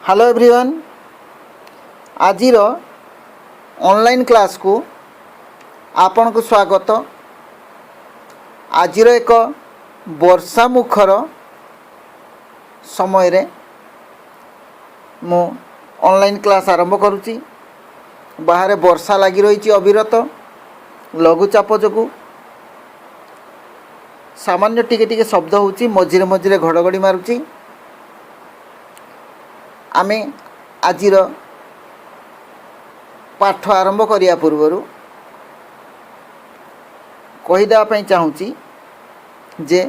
Hello everyone. आजिर online class को आपण को स्वागत। आजिर एक वर्षा मुखर समय रे मु ऑनलाइन क्लास आरंभ करुच्ची। बाहर वर्षा लगी रही अविरत लघुचाप जो सामान्य टिके टिके शब्द होची, मझिरे मझिरे घड़घड़ी मारुची। आमे आजिर पाठ आरंभ करिया पूर्व कहीदेवाई चाहूँगी जे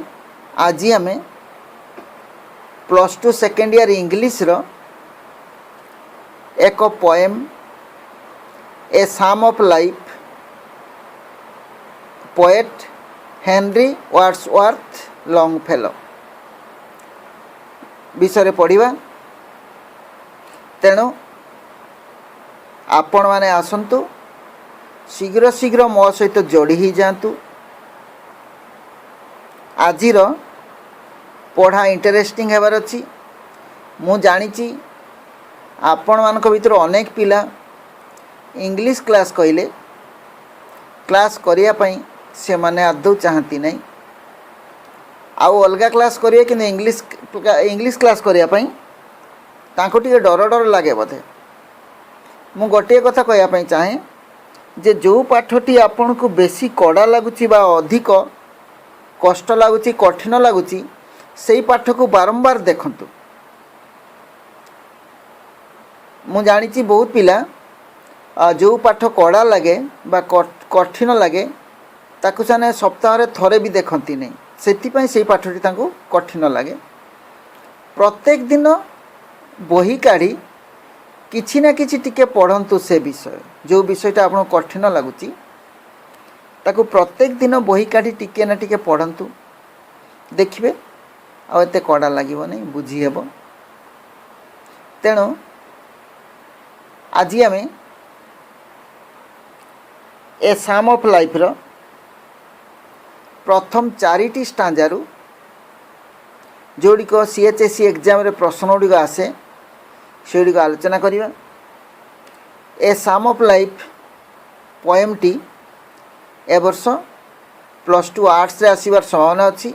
आज आम +2 सेकेंड ईयर इंग्लिश रो एक poem A psalm of life poet Henry Wordsworth Longfellow विषय पढ़ा। तेणु आपण माने आसंतु शीघ्र शीघ्र मो सहित जोड़ी ही जातु। आजिर पढ़ा इंटरेस्टिंग हेबार अछि। मु जानिछि आपण मानक भितर अनेक पिला इंग्लिश क्लास कहले क्लास करिया पई से माने आदौ चाहती नहीं, आउ अलगा क्लास करिए कि इंग्लिश क्लास करिया पई तांको टिके डर डर लगे बोधे। मु गोटे कथा कहवाई चाहे जे जो पाठटी आपन को बेसी कड़ा लगुची बा अधिक कष्ट लगुची कठिन लगुची सेई पाठ को बारंबार देखंतु। मु जानिची बहुत पिला जो पाठ कड़ा लगे बा कठिन लगे ताकु साने सप्ताह रे थरे भी देखंती नहीं, सेति पई सेई पाठटी तांको कठिन लगे। प्रत्येक दिन बही काढ़ी किछि ना किछि टिके पढ़ंतु। से विषय जो विषयटा आपन कठिन लगुची ताकु प्रत्येक दिन बही काढ़ी टिके ना टिके पढ़ंतु, देखिबे आ एते कड़ा लागिबो नहीं, बुझी हेबो। तेणु आज आम ए साम ऑफ लाइफ रो प्रथम 4टी स्टांजारू जोड़िक CHSE एग्जाम रे प्रश्न गुड़िक आसे से आलोचना करिबा। ए psalm of life poem T A वर्ष +2 आर्ट्स रे आसीबार संभावना अछि।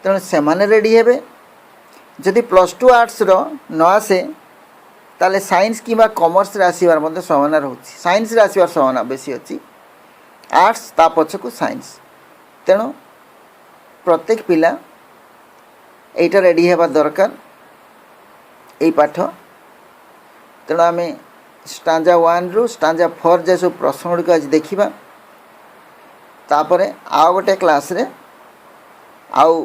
तेणु सेमाने रेडी हेबे। जदि +2 आर्ट्स रो न आसे ताले साइंस किबा कॉमर्स रे आसीबार मध्ये संभावना रहउछि। साइंस रे आसीबार संभावना बेसी अछि, आर्ट्स ता पछकु साइंस। तेणु प्रत्येक पिला एटा रेडी हेबा दरकार एई पाठ। तेणु आम स्टांजा 1 रु स्टांजा 4 जे सब प्रश्न गुड़िक आज देखा। तापर आउ गोटे क्लास रे आउ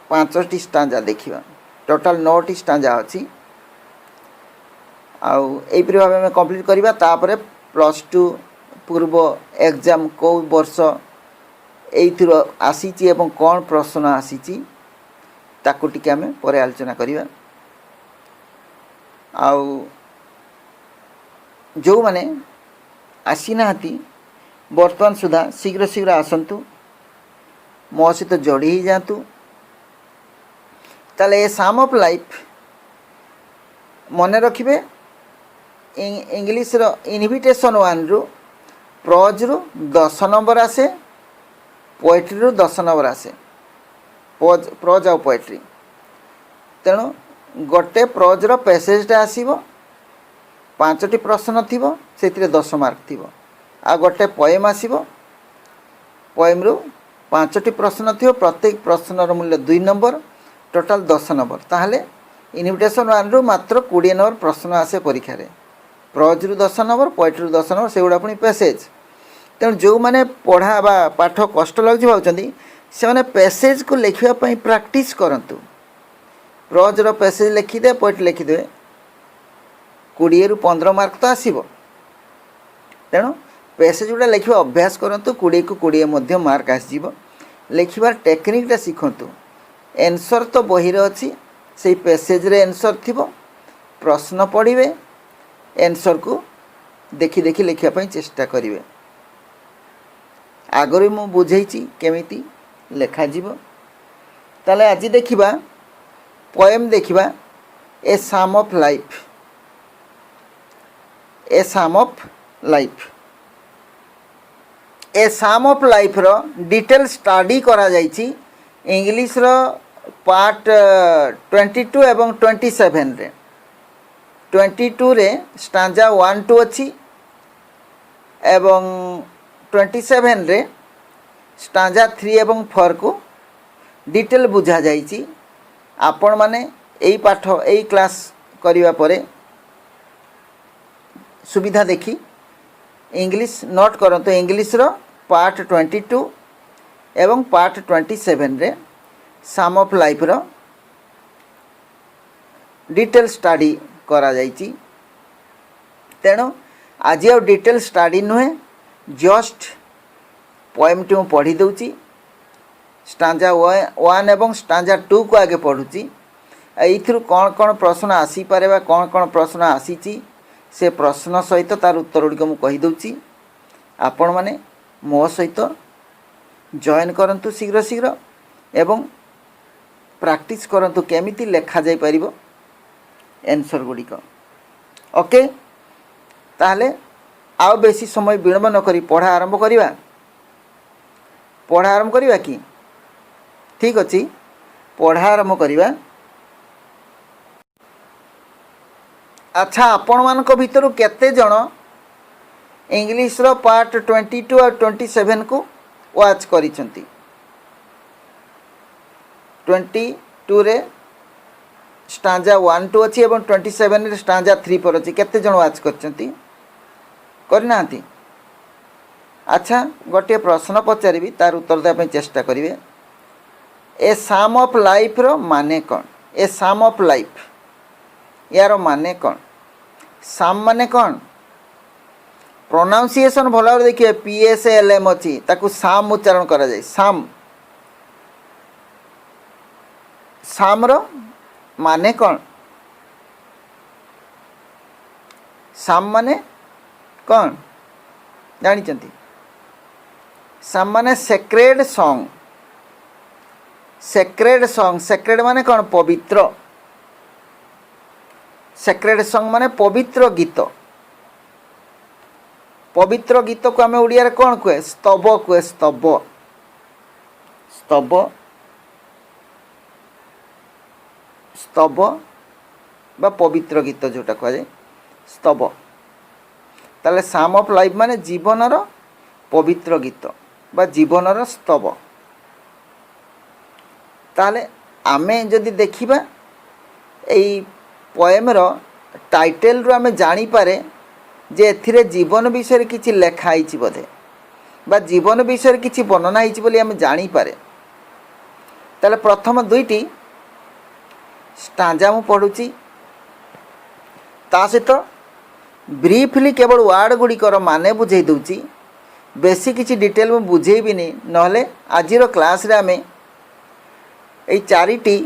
5टी स्टांजा देखा। टोटाल 9टी स्टांजा अच्छी। आउ एपरी भाव में कंप्लीट करवा। तापर +2 पूर्व एग्जाम को वर्ष एइथिरो आसीची एवं कौन प्रश्न आसीची ताकू टिके आम पर आलोचना करवा। आउ जो माने आसी नाहांती वर्तमान सुधा शीघ्र शीघ्र आसंतु, मो सहित जोड़ी ही जातु। ताले ए साम ऑफ लाइफ मन रखिबे। इंग्लिश रो इनविटेशन 1 रु प्रोज रु 10 नंबर आसे, पोएट्री रु 10 नंबर आसे। प्रोज आ पोएट्री। तेणु गोटे प्रोज रो पैसेजटा आसीबो, 5टी प्रश्न थिबो, सेतिरे 10 मार्क थिबो। आ गोटे पोएम आसीबो, पोएम रु 5टी प्रश्न थिबो, प्रत्येक प्रश्नर मूल्य 2 नंबर, टोटाल 10 नंबर। ताहले इनविटेशन 1 रु मात्र 20 नंबर प्रश्न आसे परीक्षा रे। प्रोज रु 10 नंबर, पोएट्री रु 10 नंबर, सेगुड़ा पुणी पैसेज। तेणु जो माने पढ़ा बा पाठ कष्ट लगुची भावुचंदी से माने पैसेज को लिखिबा पई प्रैक्टिस करंतु। प्रोज रो पैसेज लिखिदे, पोएट्री लिखिदे, 20 रु 15 मार्क तो आसीबो। तेणु पैसेज गुड़ा लिखिबा अभ्यास करंतु, 20 को 20 मध्य मार्क आसीबो। लिखिबार टेक्निकटा शिखंतु। आंसर तो बही रे अछि, सेई पैसेज रे आंसर थिबो। प्रश्न पढ़िबे, आंसर को देखि देखि लिखिबा पई चेष्टा करिवे। आगरे मु बुझेइछि केमिति लेखा जीवो। ताले आज देखिबा पोएम देखिबा ए psalm of life a psalm of life. A psalm of life रो डिटेल स्टडी करा जाइछि इंग्लिश रो पार्ट 22 एवं 27 रे। 22 रे स्टांजा 1 2 अछि एवं 27 रे स्टांजा 3 एवं 4 को डिटेल बुझा जाइछि। आपण माने एई पाठ एई क्लास करिवा परे सुविधा देखी इंग्लिश नोट करंतु। इंग्लिश रो पार्ट 22 एवं पार्ट 27 रे साम ऑफ लाइफ रो डिटेल स्टडी करा जाइछि। तेणु आज आ डिटेल स्टडी नुहे जस्ट पोएम टी पढ़ी दूची। स्टांजा 1 एवं स्टांजा 2 को आगे पढ़ुची। एइथिरु कौन कौन प्रश्न आसी पारे बा कौन कौन प्रश्न आसीची से प्रश्न सहित तार उत्तर गुड़िक मुझे कहीदे। आपण मैंने मो सहित जॉइन करंतु शीघ्र शीघ्र एवं प्रैक्टिस करंतु केमिति लेखा जाई परिबो आंसर गुड़िक। ओके ताहले आउ बेसी समय विलंब न करी पढ़ा आरंभ करिवा। पढ़ा आरंभ करिवा कि ठीक अछि पढ़ा आरंभ करिवा। अच्छा आपण मानक भितर केते जण इंग्लिश रो पार्ट 22 और 27 को वाच करिसंती। 22 रे स्टांजा 1 2 अछि एवं 27 रे स्टांजा 3 पर अछि। केते जण वाच करचंती करनांती। अच्छा गोटे प्रश्न पचारिबी तार उत्तर देबा ପାଇଁ चेष्टा करिवे। ए साम ऑफ लाइफ रो माने कोन? ए साम ऑफ लाइफ यार माने कौन? साम माने कौन? प्रोनाउंसिएशन भल देखिए PSALM अच्छी ताकू साम उच्चारण करा जाए। साम साम रो माने कौन? साम माने कौन जानी चंती? साम माने sacred song. Sacred song sacred माने कौन? पवित्र। सेक्रेड सॉन्ग माने पवित्र गीत। पवित्र गीत को आम ओडिया रे कौन कहे? स्तव कहे। स्तव स्तव स्तव बा पवित्र गीत जोटा कह जाए स्तव। ताले साम ऑफ लाइफ माने जीवनर पवित्र गीत बा जीवनर स्तव। ताले आमे जदि देखिबा एई पोएम रो टाइटल रो आमे जानी पारे जे एथिरे जीवन विषय किछि लेखा आइछि बोधे बा जीवन विषय किछि वर्णना आइछि बोली आमे जानी पारे। ताले प्रथम दुईटी स्टांजा मु पढुची ता सहित ब्रीफली केवल वर्ड गुड़िकर माने बुझे दूची। बेसी किछि डिटेल मु बुझेबिनी नहले आजिरो क्लास रे आमे एई चारिटी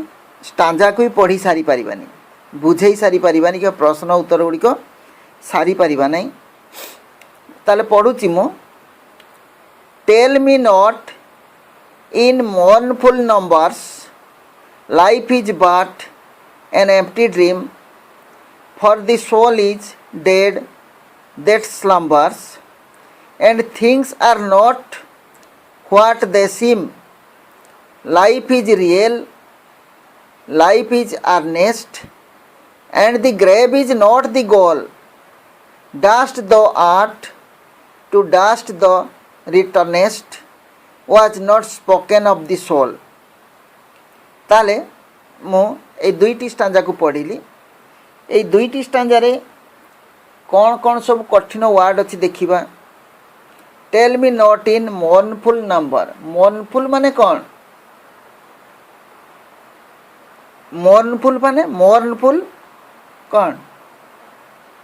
स्टांजा को ही पढ़ी सारी पारिबानी बुझे सारी पारिबानी कि प्रश्न उत्तर गुड़िक सारी पारिबा नहीं। ताले पढ़ुची मु tell me not in mournful numbers life is but an empty dream for the soul is dead that slumbers and things are not what they seem life is real life is earnest and the grave is not the goal. Dust thou art, to dust thou returnest, was not spoken of the soul. ताले मु ए दुईटी stanza को पढ़िली। ए दुईटी stanza रे कौन कौन सब कठिन word अच्छी देखिबा। Tell me not in mournful number. Mournful माने कौन? मोर्नफुल माने मोर्नफुल कौन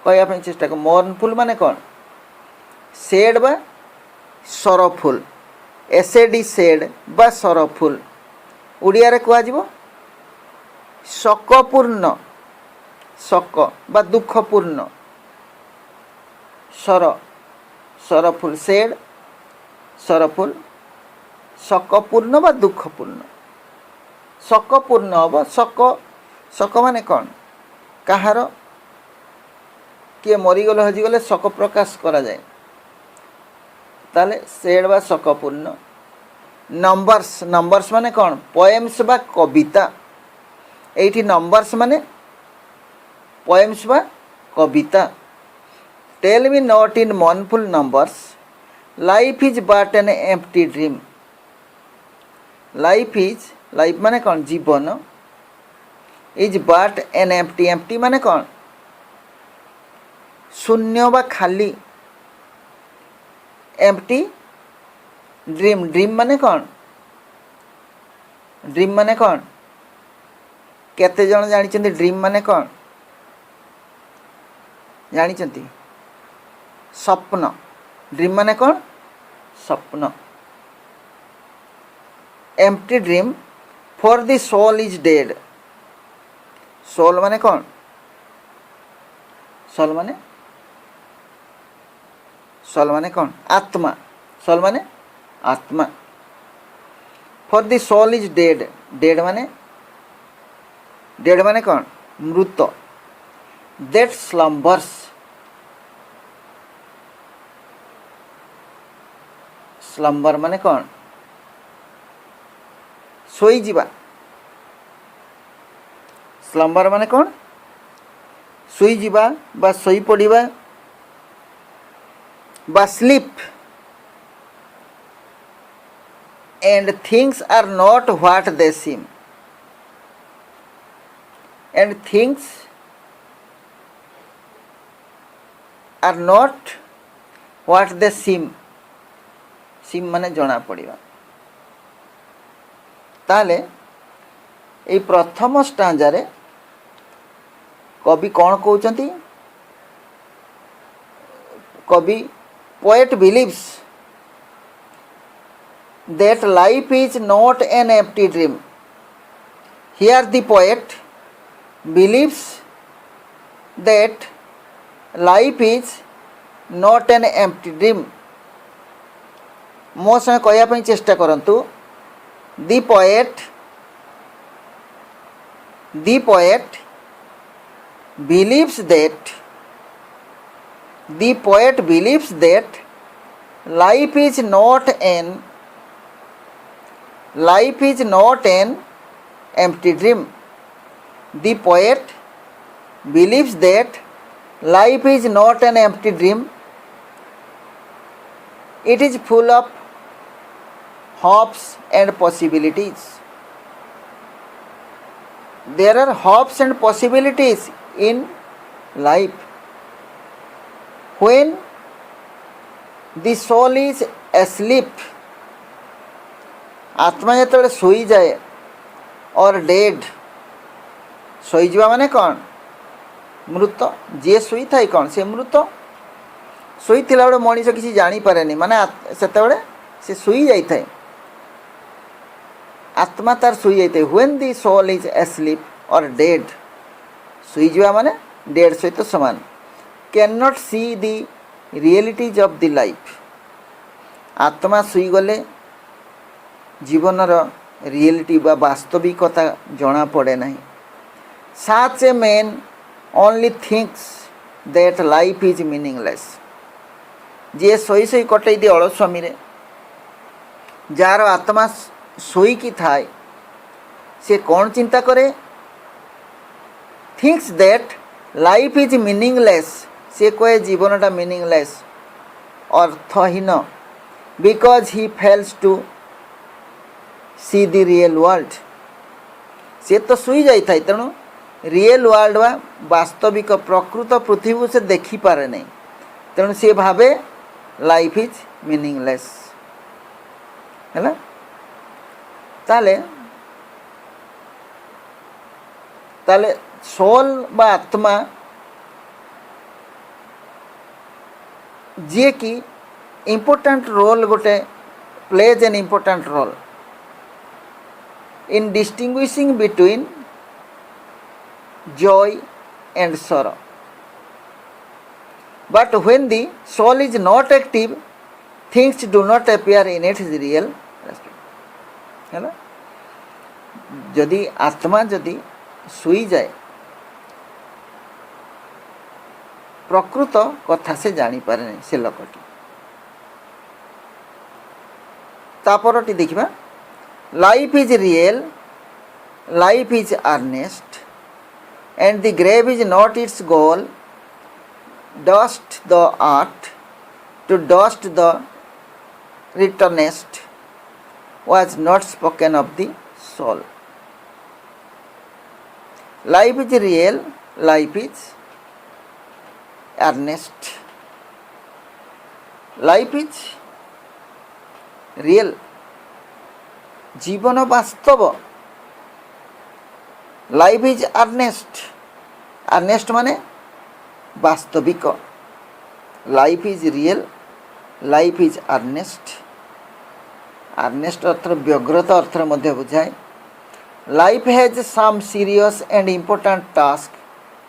कहया चेष्टा कर। मोर्नफुल माने कौन? सेड बा सरफुल। एसेडी सेड बा सरफुल ओडिया रे कह जिवो शोकपूर्ण। शोक बा दुखपूर्ण। सर सरफुल सेड सरफुल शोकपूर्ण बा दुखपूर्ण। शोकपूर्ण हम शोक शोक माने कौन? कहार किए मरीगले हजिगले शोक प्रकाश करा जाए ताले सेड बा शोकपूर्ण। नंबर्स नंबर्स माने कौन पोएम्स बा कविता एठी नंबर्स माने पोएम्स बा कविता। Tell me not in mournful numbers life is but an empty dream. Life माने कौन जीवन is but an empty empty माने कौन शून्य बा खाली एम्प्टी ड्रीम ड्रीम माने कौन ड्रीम माने कौन केते जन जानिचंती ड्रीम माने कौन जानिचंती स्वप्न ड्रीम माने कौन स्वप्न। Empty dream for the soul is dead. Soul माने कौन सोल माने कौन आत्मा सोल माने आत्मा। For the soul is dead dead माने कौन मृत। दैट स्लम्बर्स स्लम्बर माने कौन सोई जीवा। स्लम्बर माने कौन सोई जीवा बा सोई पड़िबा बा sleep. And things are not what they seem. And things are not what they seem. Seem माने जना पड़िबा। ताले ए प्रथम स्टांजारे कवि कौन कहउचंती कवि poet believes that life is not an empty dream. Here the poet believes that life is not an empty dream. मो संगे कहया पई चेष्टा करंतु the poet believes that life is not an empty dream. The poet believes that life is not an empty dream. It is full of hopes and possibilities. There are hopes and possibilities in life. When the soul is asleep, आत्मा जो सोई जाए और dead सोई जावा माने कौन मृत। जे सोई थाए कौन से मृत। सोई थिला बड़े मनीष किसी जानी पारेनी माने सेते से सोई जाई थाए आत्मा तार सोई जाई थाए। When the soul is asleep or dead सोई जावा माने डेड सहित तो समान। Cannot see the realities of the life. आत्मा सोई गले जीवनर रियलिटी बा वास्तविकता जना पड़े नहीं। Such a man only thinks that life is meaningless. जे सोई सोई कटई दी अलस्वामी रे जार आत्मा सोई की थाए से कौन चिंता करे thinks that life is meaningless. से कहे जीवनटा मीनिंगलेस अर्थहीन because he fails to see the real world. से तो सुई जाई था तेणु रियल वर्ल्ड वा वास्तविक प्रकृत पृथ्वी से देखी पारे नहीं तेणु सी भावे लाइफ इज मीनिंगलेस है। ताले ताले सोल बा आत्मा जे कि इम्पोर्टेंट रोल गोटे plays an important role in distinguishing between joy and sorrow. But when the soul is not active, things do not appear in its real respect. है ना यदि आत्मा यदि सुई जाए प्रकृत कथा से जानी पारे नहीं से लोकटी। तापरटी देखिबा life is real, life is earnest and the grave is not its goal, dust the art to dust the returnest was not spoken of the soul. Life is real, life is earnest. Life is real, जीवन वास्तव। Life is earnest, earnest माने वास्तविक। Life is real, life is earnest. Earnest अर्थ व्यग्रत अर्थ मध्य बुझाए। Life has some serious and important task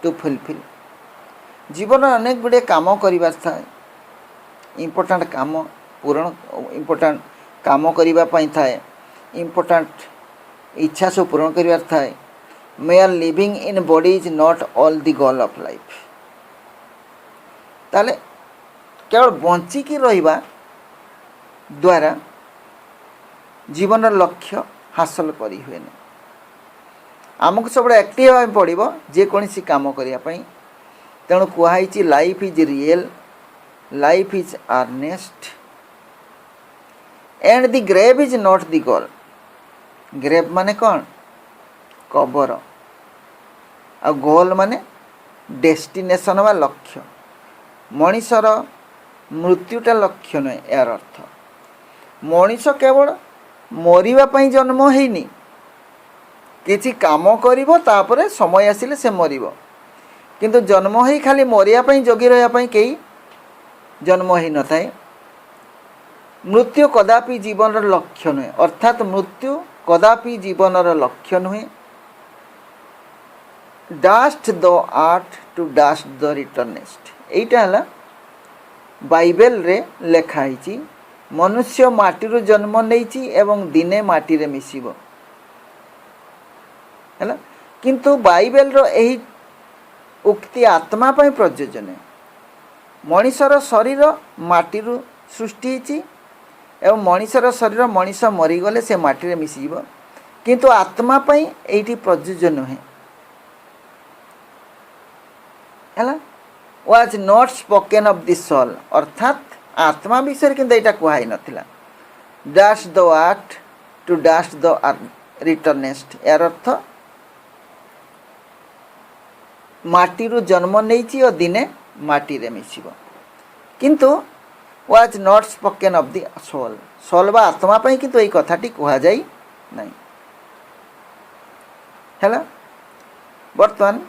to fulfil. जीवन अनेक गुड़े काम करिबार थाए, इम्पोर्टाट काम पूरण, इम्पोर्टाट काम करिबा पई थाए, इम्पोर्टाट इच्छा सब पूरण करिबार थाए। mere living in body is not all the goal of life। ताले केवल बंचिकी रहिबा द्वारा जीवन लक्ष्य हासिल करी हुए नहीं। आमको सब एक्टिव होगा पड़ो जेकोसी काम करने। तेणु कहुई life is real, life is earnest and the grave is not the goal. Grave माने कौन? कबर। आ गोल माने डेस्टिनेशन वा लक्ष्य। मनीषर मृत्युटा लक्ष्य नुहे, यार अर्थ मनीष केवल मरवाई जन्म होनी, किसी काम करिबो तापरे समय आसिले से मरिबो, किंतु जन्म हो खाली मरिया जगी रहा कई जन्म हो न थाए। मृत्यु कदापि जीवन लक्ष्य नुहे, अर्थात मृत्यु कदापि जीवन लक्ष्य नुहे। Dust thou art to dust thou returnest, यहीटा है बाइबल रे लिखाई। मनुष्य माटी जन्म नहीं एवं दिने माटी रे मिसिबो है, किंतु बाइबल रो यही उक्ति आत्मा पर प्रयोजन है। मनीषर शरीर माटी सृष्टि एवं मनीषर शरीर मनीष मरीगले से माटी रे मिसिबो, किंतु आत्मा पर यही प्रयोजन नुहे है। Was not spoken of the soul, अर्थात आत्मा विषय किंतु यहाँ कहुई नाला। Dust thou art to dust thou returnest, यार अर्थ माटी जन्म नहीं और दिने माटी रे मिसिबो, किंतु was not spoken of the soul. Soul बा आत्मा पर किंतु यही कथाटी कहुई नहीं है। बर्तमान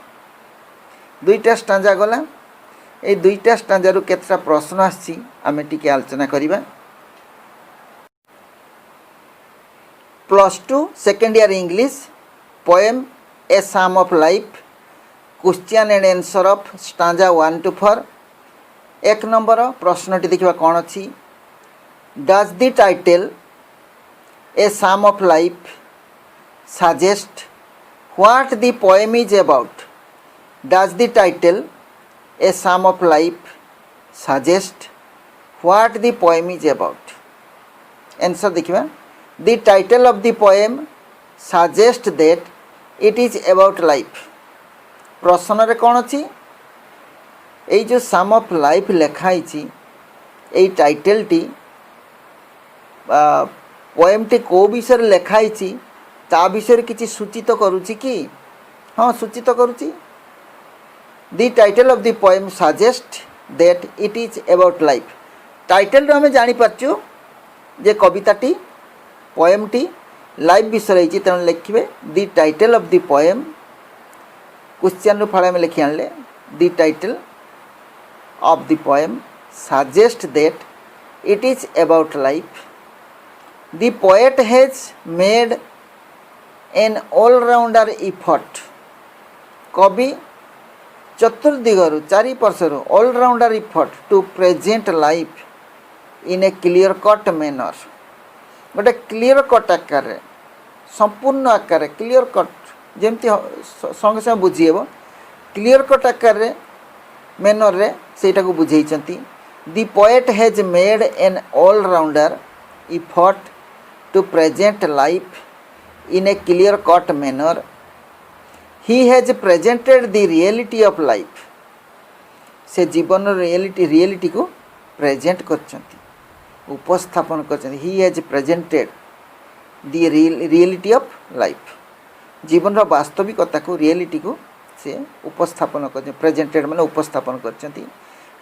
दुईटा स्टांजा गला, ये दुईटा स्टांजारू केतटा प्रश्न आसी आमे टिके आलोचना करिबा। +2 second year English poem A psalm of life, question and answer of stanza 1 to 4। एक नंबर प्रश्नटी देखिबा कौन अच्छी। Does the title A psalm of life suggest what the poem is about? Does the title A Psalm of Life suggest what the poem is about? Answer देखिबा। The title of the poem suggests that it is about life। प्रश्न रे कौन अच्छी? ये जो साम of life लिखाई ये टाइटल टी पोएम टी को विषय लिखाई ता विषय किसी सूचित करुच्ची कि? हाँ सूचित करुच्ची। The title of the poem suggests that it is about life। Title आम जानीपु जे कविताटी पोएमटी लाइफ विषय रही, तेणु लिखे the title of the poem. Question रू फल लिखि आनले the title of the poem suggest that it is about life. The poet has made an all rounder effort. कवि चतुर्दिगरु चारिपार्श्वरु all rounder effort to present life in a clear cut manner. गोटे clear cut आकार संपूर्ण आकार क्लीयर कट जमती संगे संगे बुझीहेब क्लीयर कट आकार मेनर रे सेटा को बुझेइचंती the poet has made an all rounder effort to present life in a clear cut manner he has presented the reality of life से जीवन रियलिटी को प्रेजेंट करचंती उपस्थापन करचंती he has presented the reality of life जीवन वास्तविकता को reality को से उपस्थापन कर प्रेजेंटेड माने उपस्थापन करचंती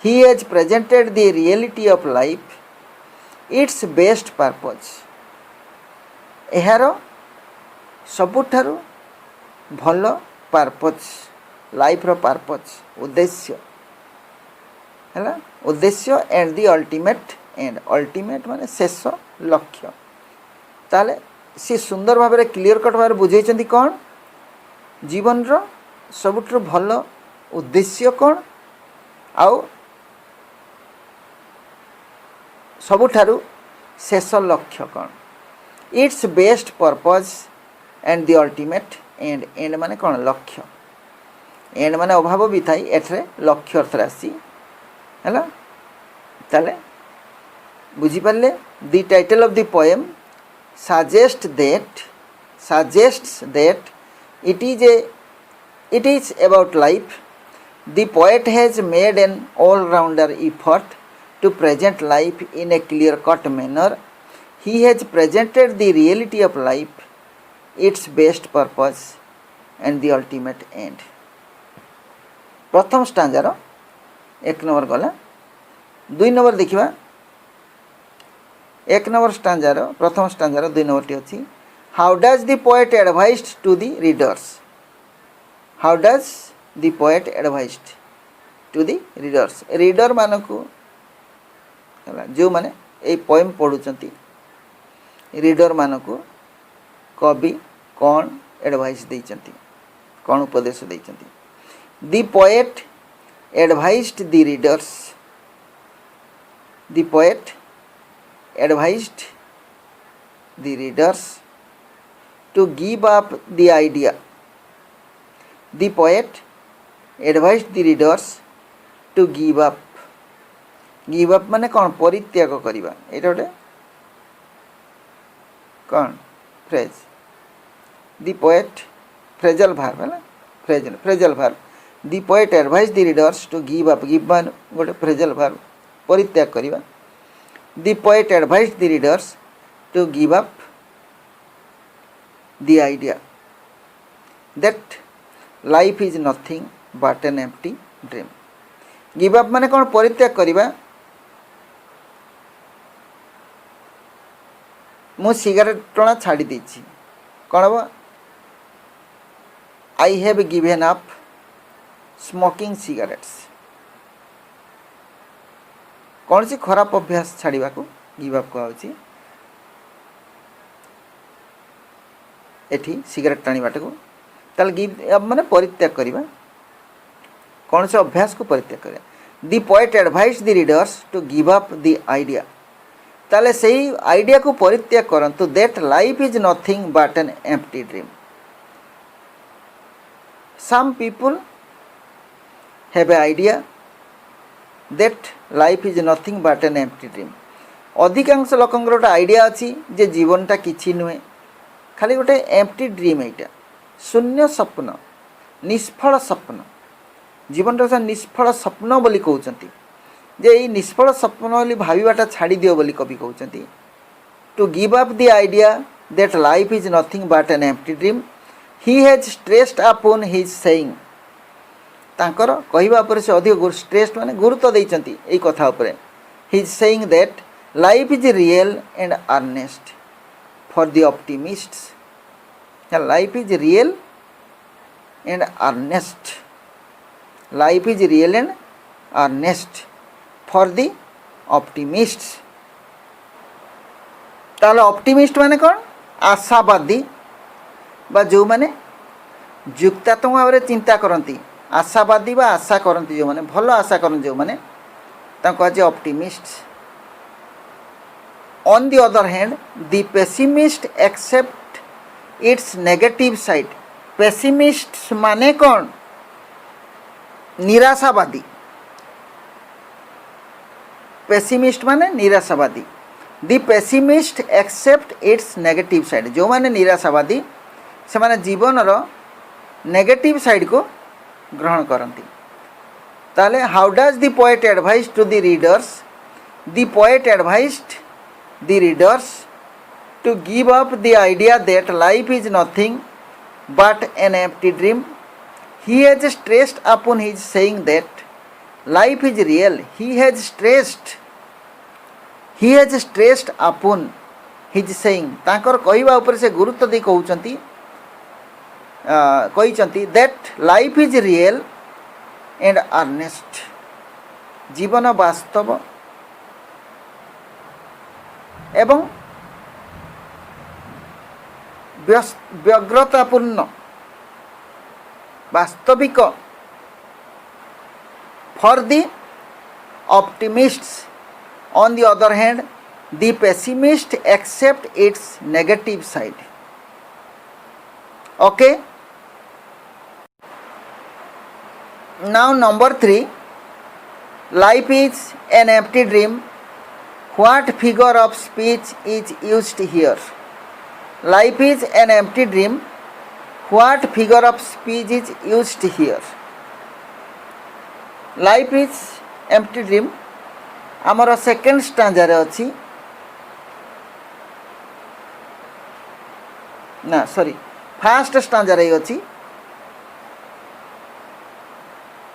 he has presented the reality of life its best purpose एहार सबुठारु भल पर्पज लाइफ रो पर्पज उद्देश्य है उद्देश्य एंड दी अल्टीमेट माने शेष लक्ष्य ताले सी सुंदर भाव में क्लीयर कट भाव बुझे कौन जीवन रो सबुठ भल उद्देश्य कौन आउ सबुठारु शेष लक्ष्य कौन it's best purpose and the ultimate and माने कौन लक्ष्य एंड माने अभाव भी थाई एठरे लक्ष्य अर्थ राशि है ताले बुझी पारे the title of the poem suggests that it is about life. The poet has made an all-rounder effort to present life in a clear-cut manner. He has presented the reality of life, its best purpose, and the ultimate end. प्रथम स्टांजार एक number गला दुई number देखिबा एक number स्टांजार प्रथम स्टांजार दुई number टी अच्छी how does the poet advised to the readers how does the poet advised to the readers reader मानकु जो माने ए पोएम पढ़ुचंती रीडर मानकु कवि कौन एडवाइस देइचंती कौन उपदेश देइचंती the poet advised the readers the poet advised the readers to give up the idea. The poet advised the readers to give up. Give up माने कौन परित्याग करिबा एटा गोटे कौन phrase the poet phrasal verb है phrasal verb the poet advised the readers to give up give मान गोटे phrasal verb परित्याग करिबा The poet advised the readers to give up the idea that life is nothing but an empty dream. Give up माने कौन परित्याग करिबा मु cigarette टणा छाड़ी देछि कौन बा I have given up smoking cigarettes. कौन सी खराब अभ्यास छाड़ा को गिव अप कहुची एठी सिगरेट टाणीबाटा को ताल गिव अप माने परित्याग करबा कौन से अभ्यास को परित्याग करबा the poet advise the readers to give up the idea ताले सही आइडिया को परित्याग करंतु that life is nothing but an empty dream some people have a idea that life is nothing but an empty dream अधिकांश लोकंर गोटे idea अच्छी जे जीवनटा किछि नुहे खाली गोटे एम्प्टी ड्रीम एटा शून्य स्वप्न निष्फल स्वप्न जीवन निष्फल स्वप्न बोली कहउचंती जे ई निष्फल स्वप्न बोली भाबीबाटा छाड़ी दियो बोली कवि कहउचंती to give up the idea that life is nothing but an empty dream he has stressed upon his saying तांकर कहिबा पर से अधिक स्ट्रेस माने गुरुत्व देइचंती एई कथा उपरे he is saying that life is real and earnest for the optimists life is real and earnest life is real and earnest for the optimists ताले ऑप्टिमिस्ट माने कौन आशावादी बा जो माने युक्तात्मक भाव में चिंता करती आशावादी बा आशा करती जो माने भल आशा करती जो माने कहे optimist on the other hand the pessimist accept its negative side pessimist माने कौन निराशावादी पेसिमिस्ट माने निराशावादी। The pessimist accept its negative side. जो माने निराशावादी से माने जीवन रो नेगेटिव साइड को ग्रहण करती। ताले how does the poet advise to the readers? The poet advised the readers to give up the idea that life is nothing but an empty dream. He has stressed upon his saying that life is real. He has stressed upon his saying. तांकर कहवा ऊपर से गुरुत्व दे कहउचंती कहिचंती that life is real and earnest. जीवन वास्तव एवं व्यग्रतापूर्ण वास्तविक। For the optimists on the other hand the pessimist accept its negative side. Okay, now number 3, life is an empty dream. What figure of speech is used here? Life is an empty dream. What figure of speech is used here? Life is empty dream आमर second stanza रे अच्छी ना sorry fast stanza रे अच्छी।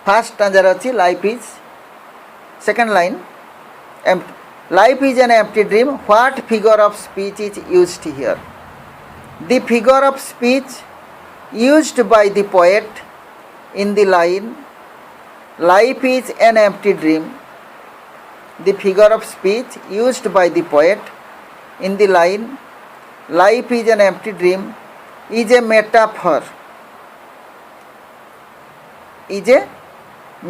Fast stanza रे अच्छी life is second line life is an empty dream. What figure of speech is used here? The figure of speech used by the poet in the line life is an empty dream. The figure of speech used by the poet in the line life is an empty dream is a metaphor. Is a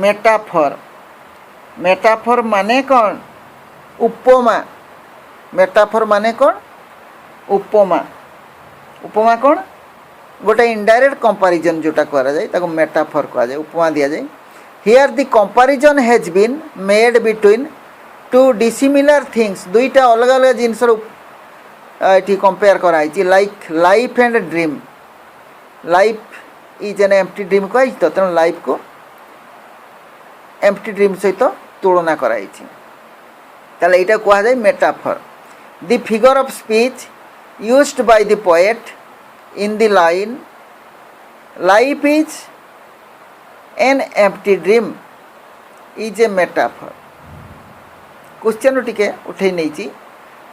metaphor. Metaphor माने कौन? उपमा। Metaphor माने कौन? उपमा। उपमा कौन? गोटे indirect comparison जोटा करा जाए ताको मेटाफर कहा जाए, उपमा दिया जाए। Here the comparison has been made between two dissimilar things. दुईटा अलग अलग जिनस ये कंपेयर कराई like life and dream. Life is an empty dream कही तो तेणु लाइफ को एम्प्टी ड्रीम सहित तुलना कराई ताले एटा कहा जाए metaphor. The figure of speech used by the poet in the line life is an empty dream is a metaphor। Question टिके उठे नहीं।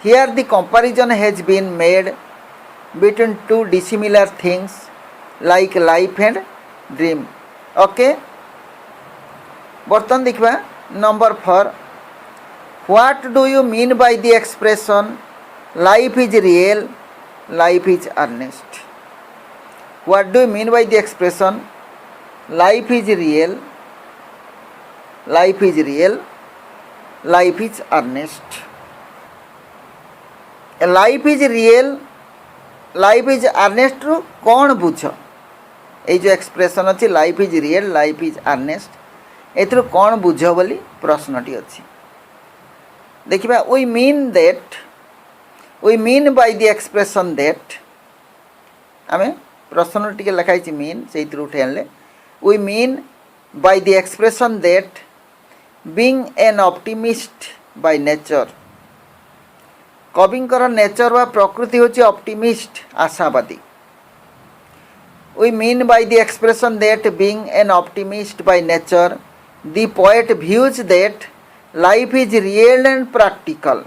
Here the comparison has been made between two dissimilar things like life and dream। Okay, बर्तन देखा number 4। What do you mean by the expression life is real, life is earnest? What do you mean by the expression life is real, life is real, life is earnest? Life is real, life is earnest रू कौन बुझ? ये जो expression अच्छी life is real, life is earnest, एथुरु कौन बुझ बोली प्रश्नटी अच्छी। देखिबा we mean that, we mean by the expression that आमे प्रश्न टिके लिखाई मीन से उठे आनले। we mean by the expression that being an optimist by nature, कविंकर नेचर वा प्रकृति होची ऑप्टिमिस्ट आशावादी। we mean by the expression that being an optimist by nature the poet views that life is real and practical।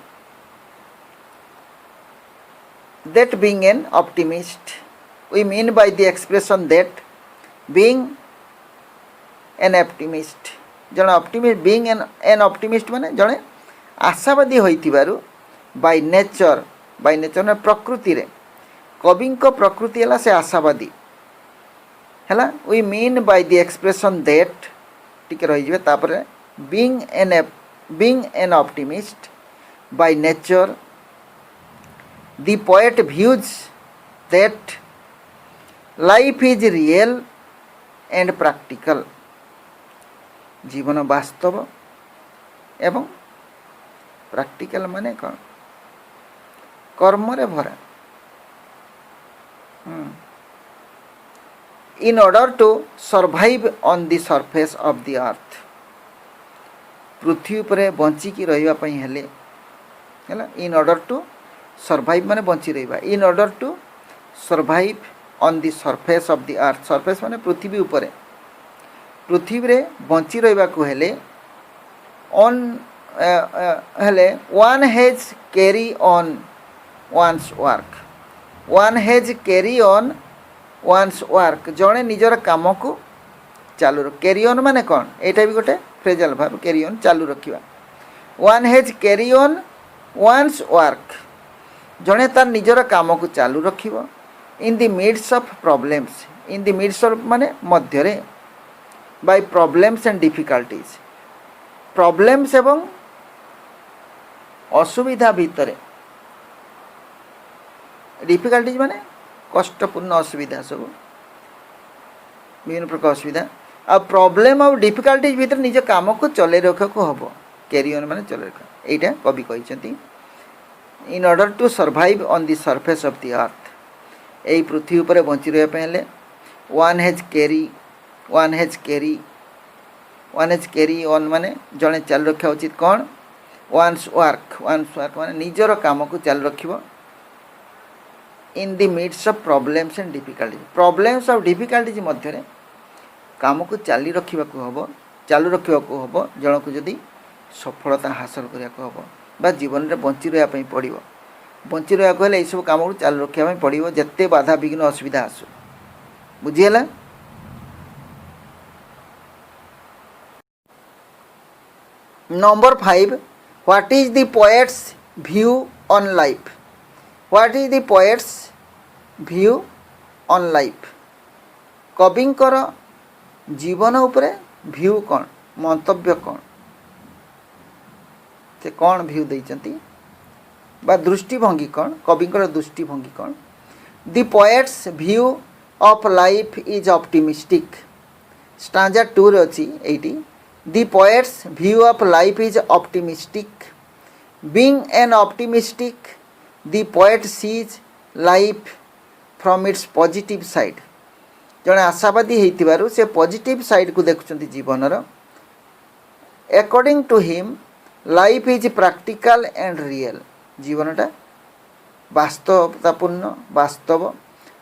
That being an optimist, we mean by the expression that being an optimist, जन optimist being an optimist माने जने आशावादी होइतिबारु by nature ने प्रकृति रे कवि को प्रकृति हला से आशावादी हला। we mean by the expression that टिके रहि जिवे तापरे being an optimist by nature the poet views that life is real and practical। जीवन वास्तव एवं ପ୍ରାକ୍ଟିକାଲ ମାନେ କ'ଣ? କର୍ମରେ ଭରା। In order to survive on the surface of the earth, पृथ्वी ଉପରେ ବଞ୍ଚିକି ରହିବା ପାଇଁ ହେଲେ ହେଲା, in order to survive ମାନେ ବଞ୍ଚି ରହିବା, in order to survive on the surface of the earth, surface ମାନେ ପୃଥିବୀ ଉପରେ, ପୃଥିବୀରେ ବଞ୍ଚି ରହିବାକୁ ହେଲେ on ହେଲେ one has carry on one's work, one has carry on one's work, ଜଣେ ନିଜର କାମକୁ ଚାଲୁ ରଖ, carry on ମାନେ କ'ଣ? ଏଇଟା ବି ଗୋଟେ ଫ୍ରେଜାଲ ଭାବ, carry on ଚାଲୁ ରଖିବା। one has carry on one's work, ଜଣେ ତାର ନିଜର କାମକୁ ଚାଲୁ ରଖିବ। in the midst of problems, in the midst of ମାନେ ମଧ୍ୟରେ, by problems and difficulties, problems ଏବଂ ଅସୁବିଧା ଭିତରେ, difficulties ମାନେ କଷ୍ଟପୂର୍ଣ୍ଣ ଅସୁବିଧା, ସବୁ ବିଭିନ୍ନ ପ୍ରକାର ଅସୁବିଧା, ଆଉ ପ୍ରୋବ୍ଲେମ୍ ଆଉ ଡିଫିକଲ୍ଟିଜ୍ ଭିତରେ ନିଜ କାମକୁ ଚଲେଇ ରଖିବାକୁ ହେବ। କ୍ୟାରି ଅନ୍ ମାନେ ଚଲେଇ ରଖିବା, ଏଇଟା କବି କହିଛନ୍ତି। In order to survive on the surface of the earth, ଏଇ ପୃଥିବୀ ଉପରେ ବଞ୍ଚି ରହିବା ପାଇଁ ହେଲେ ୱାନ୍ ହେଜ୍ କ୍ୟାରି ଅନ୍ ମାନେ ଜଣେ ଚାଲୁ ରଖିବା ଉଚିତ। କ'ଣ? ୱାନ୍ସ ୱାର୍କ ମାନେ ନିଜର କାମକୁ ଚାଲୁ ରଖିବ। in the midst of problems and difficulties, problems ଆଉ difficulties ମଧ୍ୟରେ କାମକୁ ଚାଲୁ ରଖିବାକୁ ହେବ ଜଣକୁ ଯଦି ସଫଳତା ହାସଲ କରିବାକୁ ହେବ ବା ଜୀବନରେ ବଞ୍ଚି ରହିବା ପାଇଁ ପଡ଼ିବ। ବଞ୍ଚି ରହିବାକୁ ହେଲେ ଏଇସବୁ କାମକୁ ଚାଲୁ ରଖିବା ପାଇଁ ପଡ଼ିବ, ଯେତେ ବାଧା ବିଘ୍ନ ଅସୁବିଧା ଆସୁ। ବୁଝିହେଲା? Number 5, what is the poet's view on life? What is the poet's view on life? କବିଙ୍କର ଜୀବନ ଉପରେ ଭ୍ୟୁ କ'ଣ, ମନ୍ତବ୍ୟ କ'ଣ, ସେ କ'ଣ ଭ୍ୟୁ ଦେଇଛନ୍ତି ବା ଦୃଷ୍ଟିଭଙ୍ଗୀ କ'ଣ, କବିଙ୍କର ଦୃଷ୍ଟିଭଙ୍ଗୀ କ'ଣ? The poet's view of life is optimistic, stanza 2ରେ ଅଛି ଏଇଠି। The poet's view of life is optimistic, being an optimistic the poet sees life from its positive side, ଜଣେ ଆଶାବାଦୀ ହେଇଥିବାରୁ ସେ ପଜିଟିଭ୍ ସାଇଡ଼୍କୁ ଦେଖୁଛନ୍ତି ଜୀବନର। According to him life is practical and real, ଜୀବନଟା ବାସ୍ତବତାପୂର୍ଣ୍ଣ, ବାସ୍ତବ।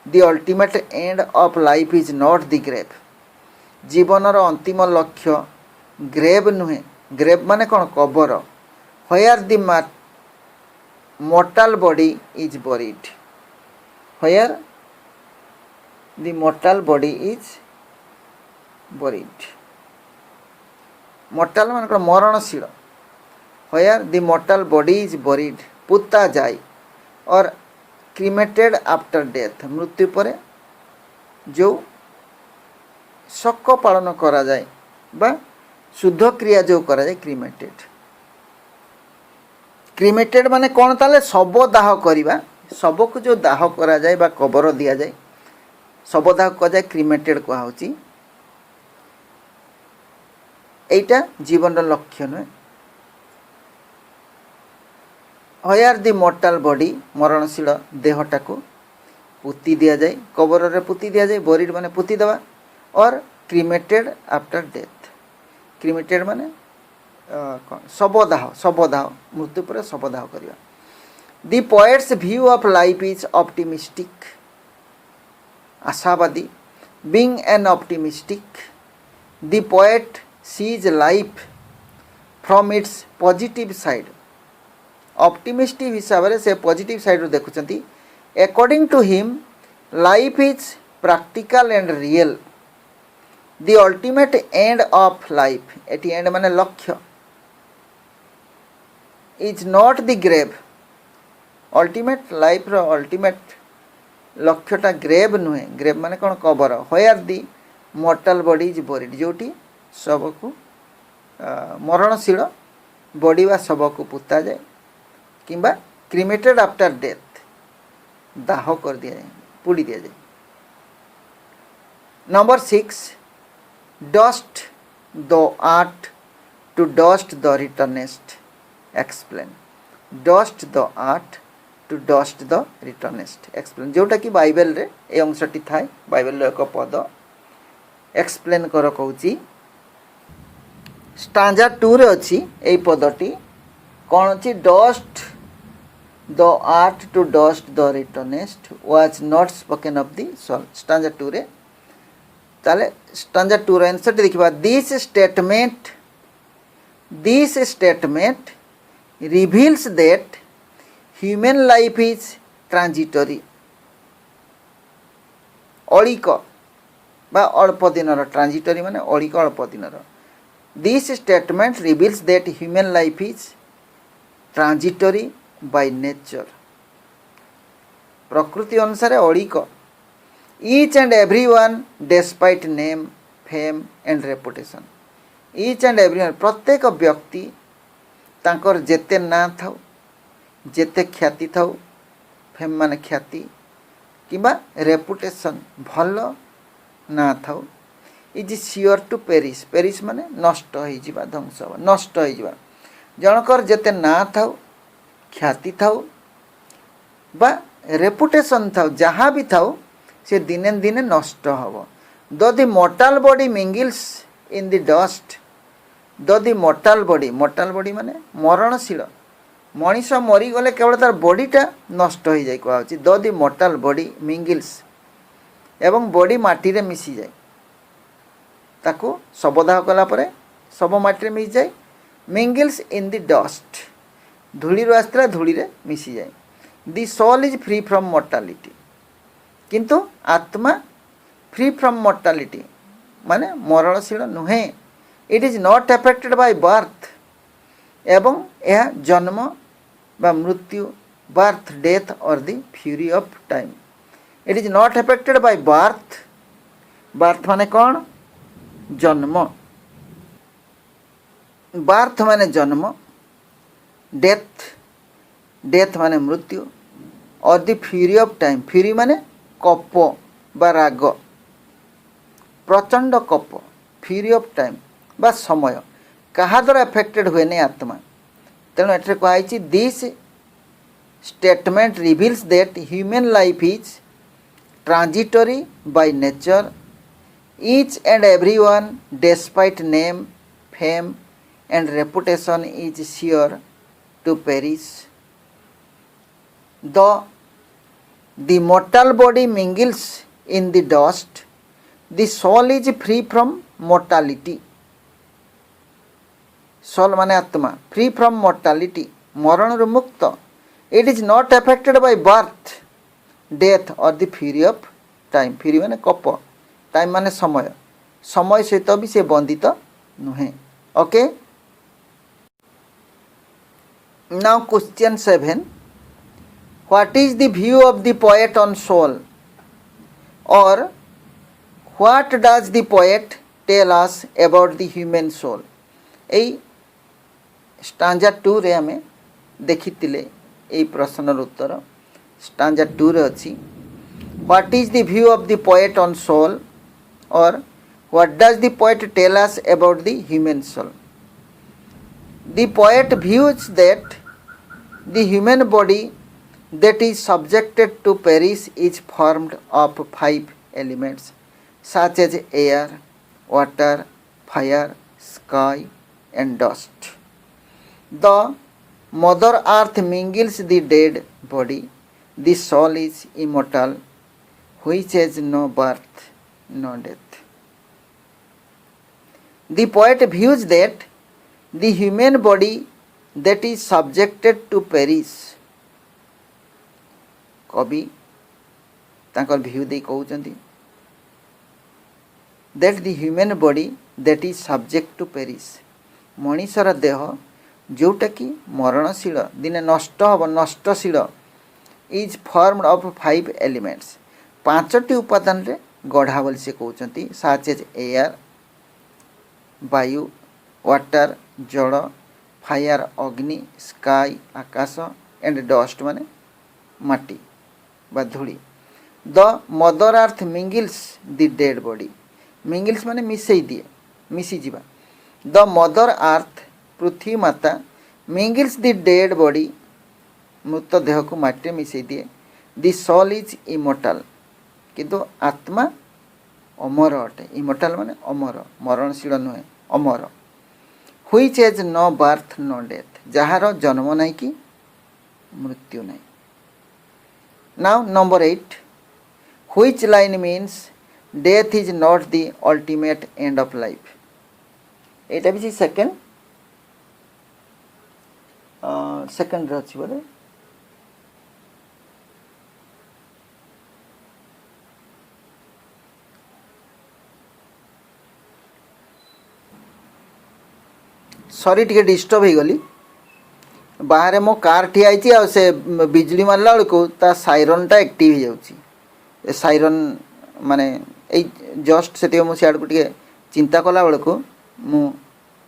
The ultimate end of life is not the grave, ଜୀବନର ଅନ୍ତିମ ଲକ୍ଷ୍ୟ ଗ୍ରେଭ୍ ନୁହେଁ। ଗ୍ରେଭ୍ ମାନେ କ'ଣ? କବର। ହ୍ୱେୟାର୍ ଦି mortal body is buried, where the mortal body is buried, mortal ମାନେ କ'ଣ? ମରଣଶୀଳ। where the mortal body is buried, ପୁତା ଯାଏ। or cremated after death, ମୃତ୍ୟୁ ପରେ ଯେଉଁ ଶୋକ ପାଳନ କରାଯାଏ ବା ଶୁଦ୍ଧ କ୍ରିୟା ଯେଉଁ କରାଯାଏ, କ୍ରିମେଟେଡ଼ ମାନେ କ'ଣ? ତାହେଲେ ଶବ ଦାହ କରିବା, ଶବକୁ ଯେଉଁ ଦାହ କରାଯାଏ ବା କବର ଦିଆଯାଏ, ଶବ ଦାହ କୁହାଯାଏ, କ୍ରିମେଟେଡ଼ କୁହାହେଉଛି। এইটা জীবনର ଲକ୍ଷ୍ୟ ନୁହେଁ। ହ୍ୱେୟାର୍ ଦି ମର୍ଟାଲ୍ ବଡି, ମରଣଶୀଳ ଦେହଟାକୁ ପୋତି ଦିଆଯାଏ, କବରରେ ପୋତି ଦିଆଯାଏ। ବରିଡ୍ ମାନେ ପୋତି ଦେବା। ଅର୍ କ୍ରିମେଟେଡ଼ ଆଫ୍ଟର ଡେଥ୍, କ୍ରିମେଟେଡ଼ ମାନେ କ'ଣ? ଶବଦାହ, ମୃତ୍ୟୁ ପରେ ଶବଦାହ କରିବା। The poet's view of life is optimistic, ଆଶାବାଦୀ। Being an optimistic the poet sees life from its positive side, optimistic ହିସାବରେ ସେ ପଜିଟିଭ୍ ସାଇଡ଼୍ରୁ ଦେଖୁଛନ୍ତି। According to him life is practical and real, the ultimate end of life, ଏଠି end ମାନେ ଲକ୍ଷ୍ୟ, is not the grave, ultimate ଲାଇଫ୍ର ultimate ଲକ୍ଷ୍ୟଟା grave ନୁହେଁ। ଗ୍ରେଭ୍ ମାନେ କ'ଣ? କବର। ହ୍ୱେୟାର୍ ଦି ମର୍ଟାଲ୍ ବଡି ଇଜ୍ ବରିଡ୍, ଯେଉଁଠି ଶବକୁ ମରଣଶୀଳ ବଡି ବା ଶବକୁ ପୋତାଯାଏ କିମ୍ବା କ୍ରିମେଟେଡ୍ ଆଫ୍ଟର ଡେଥ୍, ଦାହ କରିଦିଆଯାଏ, ପୋଡ଼ି ଦିଆଯାଏ। Number 6, dust thou art to dust thou returnest, explain dust thou art to dust thou returnest explain जोटा कि बाइबल रे ए अंशटी थाए बाइबल एक पद एक्सप्लेन कर कहूँ स्टांजा 2 रे अच्छी ए पदटी कौन अच्छी dust thou art to dust thou returnest was not spoken of the soul stanza 2 रे ताले स्टांजा 2 रे आंसर देखिबा this statement reveals that human life is transitory अलिक बा अल्प दिनर ट्रांजिटरी माने अलिक अल्प दिनर this statement reveals that human life is transitory by nature प्रकृति अनुसार अलिक each and every one despite name fame and reputation each and every one प्रत्येक व्यक्ति तांकर जेते ना थाउ जेते ख्याति थाउ फेम माने ख्याति किबा रेपुटेशन भल ना thou is sure to perish perish माने नष्ट हो जिबा ध्वंस हो नष्ट हो जिबा जनकर जेते ना थाउ ख्याति थाउ बा रेपुटेशन थाउ जहाँ भी थाउ से दिने दिने नष्ट हो the the mortal body mingles in the dust the the mortal body माने मरणशील मनीष मरीगले केवल तार बॉडीटा नष्ट हो जाए कह the the mortal body mingles एवं बॉडी माटी रे मिसी जाए ताकू शवदाह कला परे शव माटी रे मिसी जाए मिंगल्स इन द डस्ट धूली आसला धूली रे मिसी जाए the soul is free from mortality किंतु आत्मा फ्री फ्रॉम मोर्टालिटी माने मरणशील नुहे it is not affected by birth एवं यह जन्म बा मृत्यु birth death or the fury of time it is not affected by birth birth माने कौन जन्म बर्थ माने जन्म डेथ माने मृत्यु और the fury of time fury माने कप बा राग प्रचंड कप फ्यूरी ऑफ टाइम बा समय कहा द्वारा अफेक्टेड हुए नहीं आत्मा तेणु एटे कहुई this statement reveals that human life is transitory by nature each and every one despite name fame and reputation is sure to perish the mortal body mingles in the dust the soul is free from mortality soul माने आत्मा free from mortality मरण रु मुक्त it is not affected by birth death or the fury of time fury माने cup time माने समय समय सहित भी से बंधित नुहे okay now question 7 What is the view of the poet on soul? Or what does the poet tell us about the human soul? এই stanza 2 रे हमें देखितिले এই প্রশ্নর উত্তর স্টাंजा 2 রে ଅଛି What is the view of the poet on soul? Or what does the poet tell us about the human soul? The poet views that the human body that is subjected to perish is formed of 5 elements such as air, water, fire, sky and dust. The mother earth mingles the dead body. The soul is immortal, which has no birth, no death. The poet views that the human body that is subjected to perish कवि तांकर भ्यू दे कहउचंती that the human body that is subject to perish मनीषर देह जोटा कि मरणशील दिने नष्ट हम नष्टशील इज फॉर्म्ड ऑफ 5 एलिमेंट्स 5टी उपादान रे गढ़ा बोली से कहउचंती सच एज एयर वायु वाटर जल फायर अग्नि स्काई आकाश एंड डस्ट माने माटी बा धूली the mother earth mingles the dead body mingles माने मिसई दिए मिसी जीवा द मदर अर्थ पृथ्वी माता मिंगल्स द डेड बॉडी मृत देह को माटी मिसई दिए दि सोल इज इमोर्टाल किंतु आत्मा अमर अटे इमोर्टाल माने अमर मरणशील नुहे अमर which has no birth no death जार जन्म नहीं कि मृत्यु नहीं। Now number 8 which line means death is not the ultimate end of life एटा भी सेकंड सेकंड अच्छी बोले सॉरी टिके डिस्टर्ब हो गली बाहर मो कार ठिया से बिजली मारला बेलू ता साइरनटा एक्टिव हो जाऊँगी साइरन माने जस्ट से मुझे को टे चिंता कला बेलू मु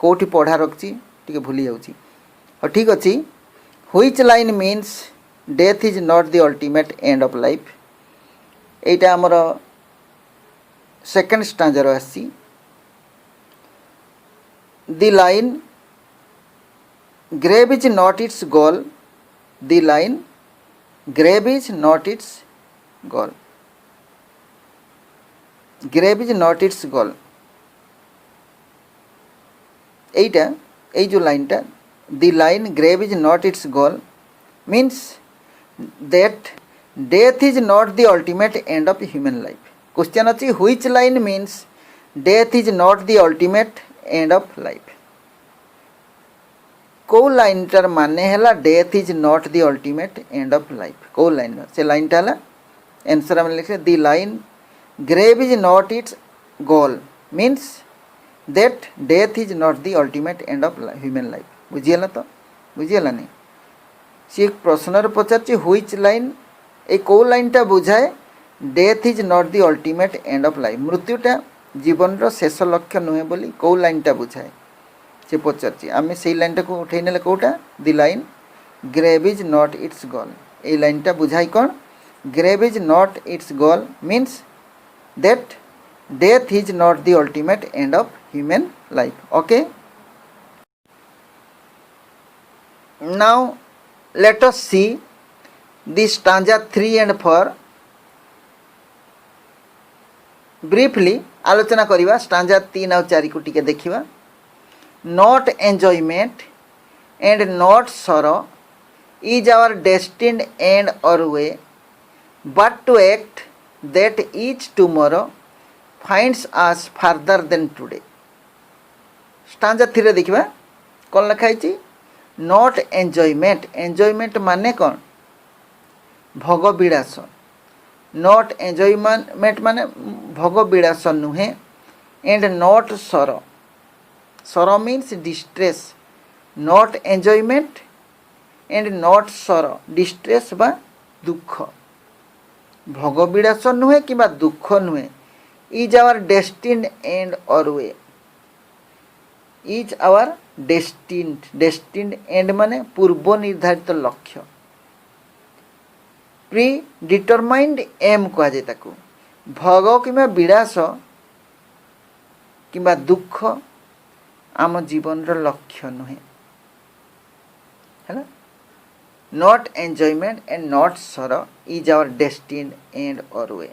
कौटी पढ़ा रखी टे भूली जाऊँगी हाँ ठीक अच्छे which line means death is not the ultimate end of life एटा आमर सेकंड स्टांजर आसी the line grave is not its goal the line grave is not its goal grave is not its goal এইটা এই যে লাইনটা the line grave is not its goal means that death is not the ultimate end of human life question ଅଛି which line means death is not the ultimate end of life कौ line टार माने है death is not the ultimate end of life कौ line से line टा answer आम लिखे the line grave is not its goal means that death is not the ultimate end of human life बुझीगला तो बुझीगला नहीं सी प्रश्न पचार व्हिच लाइन ए कौ लाइन टा बुझाए death is not the ultimate end of life मृत्युटा जीवन रो शेष लक्ष्य नुहे बोली कौ लाइन टा बुझाए से पचार आम से लाइन टाक उठे ने कौटा the line grave is not its goal ये लाइन टा बुझाई कौन grave is not its goal means that death is not the ultimate end of human life okay now let us see the stanza 3 and 4 briefly आलोचना करिवा स्टांजा 3 और 4 को टिके देखिवा not enjoyment and not sorrow is our destined end or way but to act that each tomorrow finds us further than today stanza 3 देखिबा कौन लिखा है नॉट एंजॉयमेंट एंजॉयमेंट माने कौन भोग विलास नॉट एंजॉयमेंट माने भोग विलास नुहे एंड नॉट सरो sorrow means distress not enjoyment and not sorrow distress बा दुख भोग विलास नुहे कि दुख नुहे is our destined end or way is our destined end माने पूर्व निर्धारित लक्ष्य प्री डिटरमाइंड एम कह जाए ताकू भोग कि विलास कि दुख आम जीवन लक्ष्य नुहे है नॉट एंजॉयमेंट एंड नॉट सरो is our destined end or वे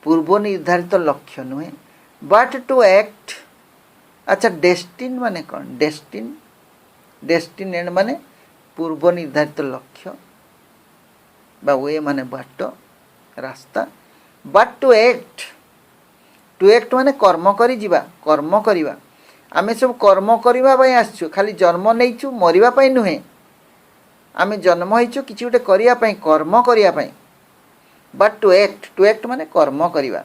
पूर्व निर्धारित लक्ष्य नुहे बट टू एक्ट अच्छा डेस्टिन माने कौन डेस्टिन एंड माने पूर्व निर्धारित लक्ष्य बा वे माने बाट रास्ता बट टू एक्ट माने कर्म करी जीवा कर्म करिवा आमे सब कर्म करने आसचु खाली जन्म नहीं मरवाई नुहे आमे जन्म होइचु किछि गोटे करिया कर्म करने बट टू एक्ट माने कर्म करवा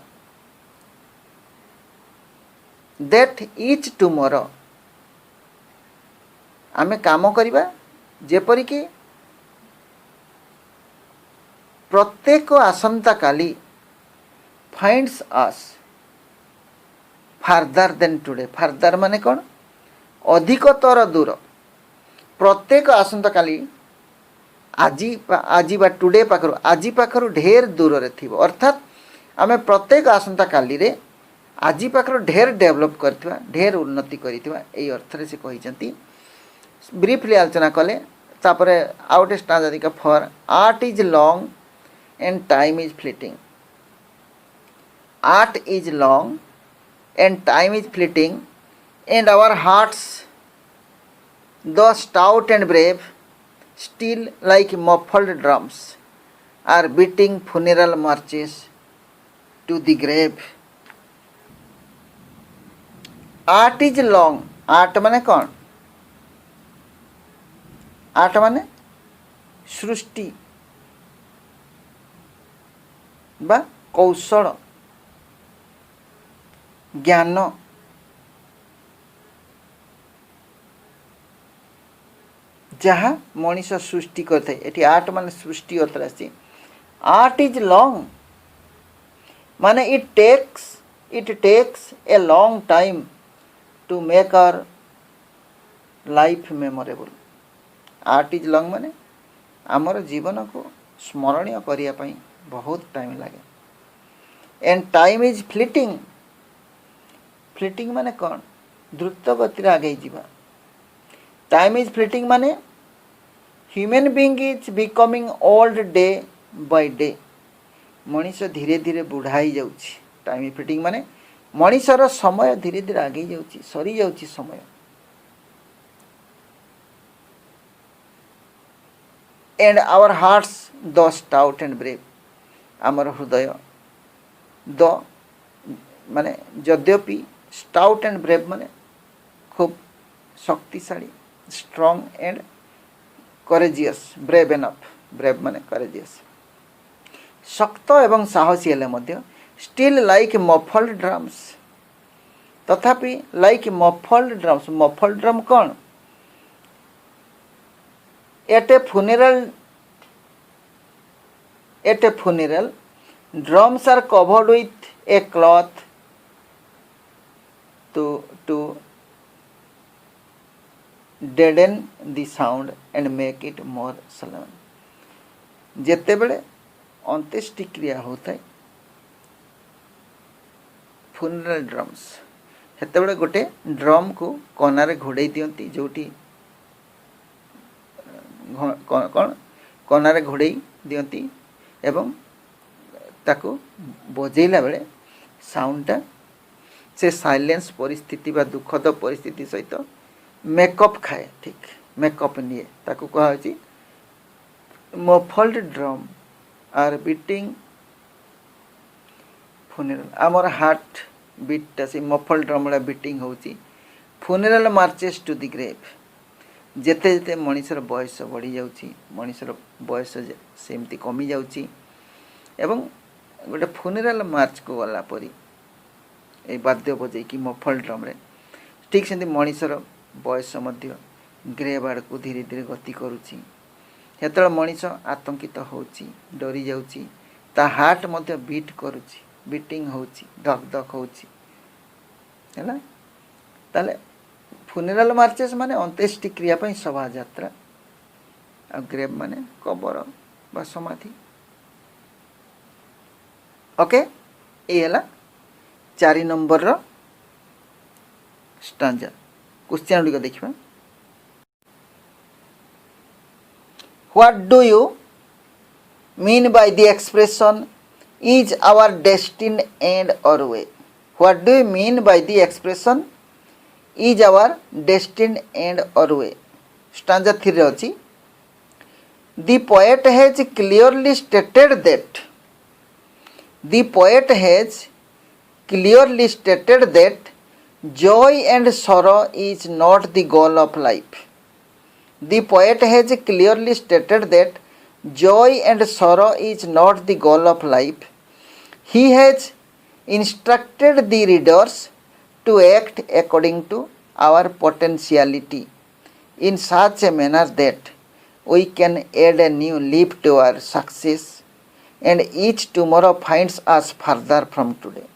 दैट इच टुमोरो आमे काम करवा जेपरिक प्रत्येक आसंता काली फाइंड्स अस फार्दर देन टुडे फार्दर माने कौन अधिकतर दूर प्रत्येक आसंता काली आज बा टुडे पाखरु आज पाखरु ढेर दूर रे थिबो अर्थात आमे प्रत्येक आसंता काली रे आज पाखरु ढेर डेवलप करथिबा ढेर उन्नति करिथिबा एई अर्थ रे से कहिसंती ब्रीफली आलोचना कले तापरे आउट स्टांजा देखा for art is long and time is fleeting art is long and time is fleeting and our hearts the stout and brave still like muffled drums are beating funeral marches to the grave. Art is long. Art माने कौन? Art माने सृष्टि बा कौशल ज्ञान जहाँ मनीष सृष्टि करते art माने सृष्टि अर्थ आसी आर्ट इज लॉन्ग माने it takes a long time to make our life memorable art is long माने आमर जीवन को स्मरणीय करिया पई बहुत टाइम लगे and time is fleeting fleeting माने कौन द्रुत गति आगे जीवा टाइम इज फ्लीटिंग माने human being is becoming old day by day Manish धीरे धीरे बुढ़ाई जाउछि टाइम इज फ्लीटिंग माने मनीषर समय धीरे धीरे आगे जाउछि सरी जाउछि समय and our hearts the stout and brave आमर हृदय द माने यद्यपि स्टाउट एंड ब्रेव माने खूब शक्तिशाली strong and courageous brave enough brave माने करेजियस शक्त एवं साहसी हेले मध्य स्टिल लाइक मफल्ड ड्रम्स तथापि लाइक मफल्ड ड्रम कौन at a funeral drums are covered with a cloth to deaden the sound and make it more solemn जेते बेले अंत्येष्टि क्रिया होता है funeral drums हेते बेले गोटे ड्रम को कनारे घोड़े दियंती जोटी कौन कनारे घोड़े दियंती एवं ताको बजेला बेले साउंडटा से साइलेंस परिस्थिति बा दुखद परिस्थिति सहित मेकअप खाए ठीक मेकअप निए ताको कहा होची muffled drum are beating funeral आमर हार्ट बीटा से मफल्ड ड्रम ला बीटिंग होची funeral marches to the grave जेते जेते मनीषर बयस बढ़ी जाउची मनीषर बयस सेमती कमी जाउची एवं गोटे funeral मार्च को गला परी ए वाद्य बजे कि मफल ड्रम रे ठीक सेंती मनीषर बयस मध्य ग्रेव आड़ को धीरे धीरे गति करुची हेतल मनीष आतंकित होची डरी जाउची ता हार्ट मध्य बीट करुची बीटिंग होची धक धक होची हैला ताले funeral marches माने अंत्येष्टि क्रिया पई शोभा यात्रा आ ग्रेव माने कबर बा समाधि ओके ए हला 4 नंबर रो स्टांजा क्वेश्चन को देखिबा what do you mean by the expression is our destined end or way what do you mean by the expression is our destined end or way stanza 3 रे अछि the poet has clearly stated that joy and sorrow is not the goal of life the poet has clearly stated that joy and sorrow is not the goal of life he has instructed the readers to act according to our potentiality in such a manner that we can add a new leap to our success and each tomorrow finds us further from today.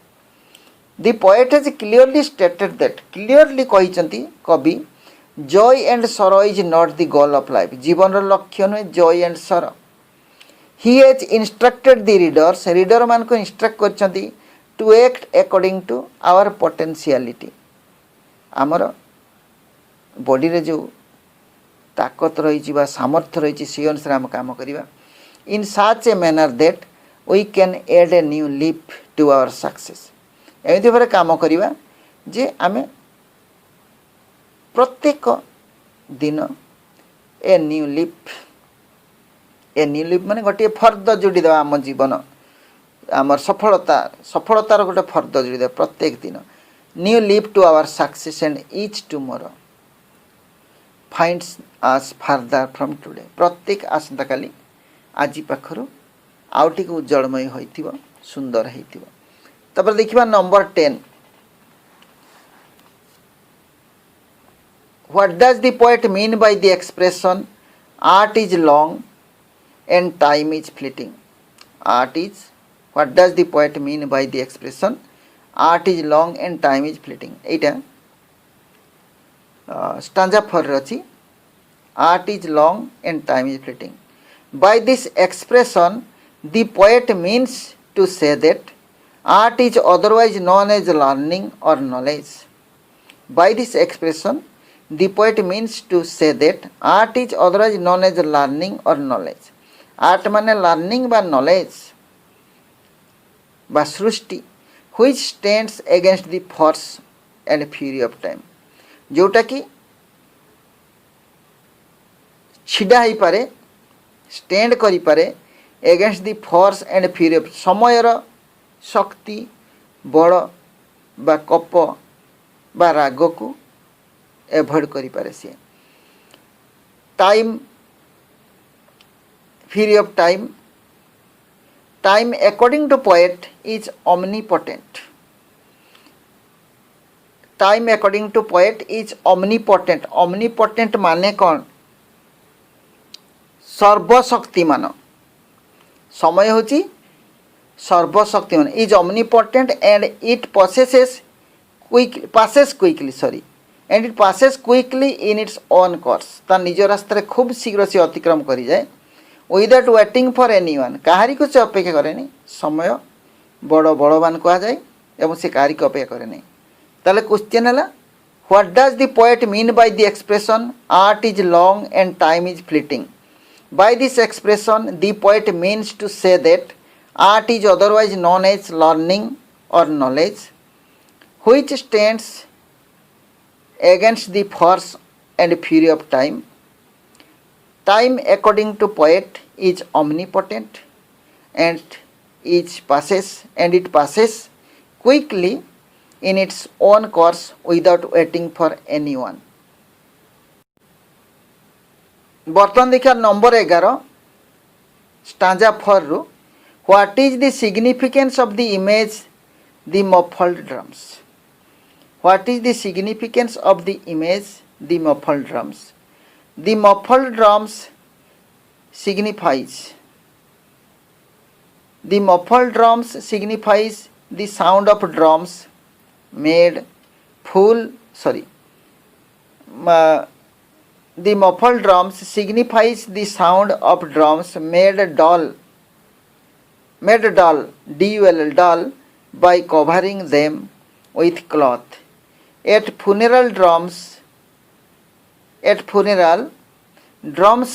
The poet has clearly stated that clearly कहिचंती कवि joy and sorrow is not the goal of life जीवन रो लक्ष्य न joy and sorrow he has instructed the reader मान को instruct करचंती to act according to our potentiality आमर body रे जो ताकत रही सामर्थ्य रही से अनुसार आम काम करवा in such a manner that we can add a new leaf to our success एमती भाव काम करवा जे आम प्रत्येक दिन ए न्यू लीफ माने गोटे फर्द जोड़ीद आम जीवन आम सफलतार गोटे फर्द जोड़ीद प्रत्येक दिन new leaf to our success and each tomorrow finds us farther from today प्रत्येक आसंता काली आज पाखर आउ टिके उज्जवलमय होइथिबो सुंदर होइथिबो। तपर देखिबा number 10 what does the poet mean by the expression art is long and time is fleeting art is what does the poet mean by the expression art is long and time is fleeting एटा stanza 4 रची art is long and time is fleeting by this expression the poet means to say that art is otherwise known as learning or knowledge. By this expression, the poet means to say that art is otherwise known as learning or knowledge. Art माने learning बा knowledge बा सृष्टि which stands against the force and fury of time. जोटा कि छिड़ा ही पारे stand करी पारे against the force and fury of समयर शक्ति बड़ बा कप बा राग को एवॉइड करि पारे से time fury of time according to poet is omnipotent time according to poet is omnipotent माने कौन सर्वशक्तिमान समय होची सर्वशक्तिमान is omnipotent and it passes quickly and it passes quickly in its own course ता निज रास्ते खूब शीघ्र से अतिक्रम करी जाए without waiting for anyone कहारी को से अपेक्षा करे नहीं समय बड़ बड़वान कहा जाए एवं से कहारी को अपेक्षा करे नहीं ताले क्वेश्चन है what does the poet mean by the expression art is long and time is fleeting By this expression, the poet means to say that art is otherwise known as learning or knowledge, which stands against the force and fury of time. Time, according to poet, is omnipotent and it passes quickly in its own course without waiting for anyone. बर्तमान देखा number 11 stanza 4 रु what is the significance of the image the muffled drums what is the significance of the image the muffled drums signifies the sound of drums made the muffled drums signifies the sound of drums made dull dull by covering them with cloth. At funeral drums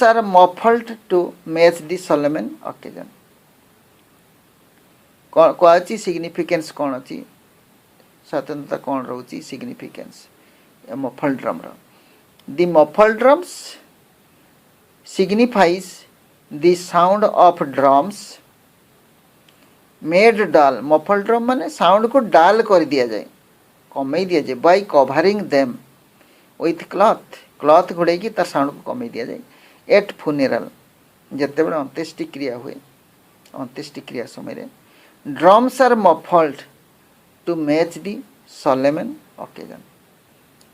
are muffled to match the solemn occasion. कौन significance कौन अच्छी स्वतंत्रता कौन रोची significance muffled drum रो The muffled drums signifies the sound of drums made dull. Muffled drum माने sound को dull कर दिया जाए कमे दिया जाए by covering them with cloth घोड़े की तार साउंड को कमे दिया जाए. At funeral जत्ते बड़े अंत्येष्टि क्रिया हुए अंत्येष्टि क्रिया समय drums are muffled to match the solemn occasion.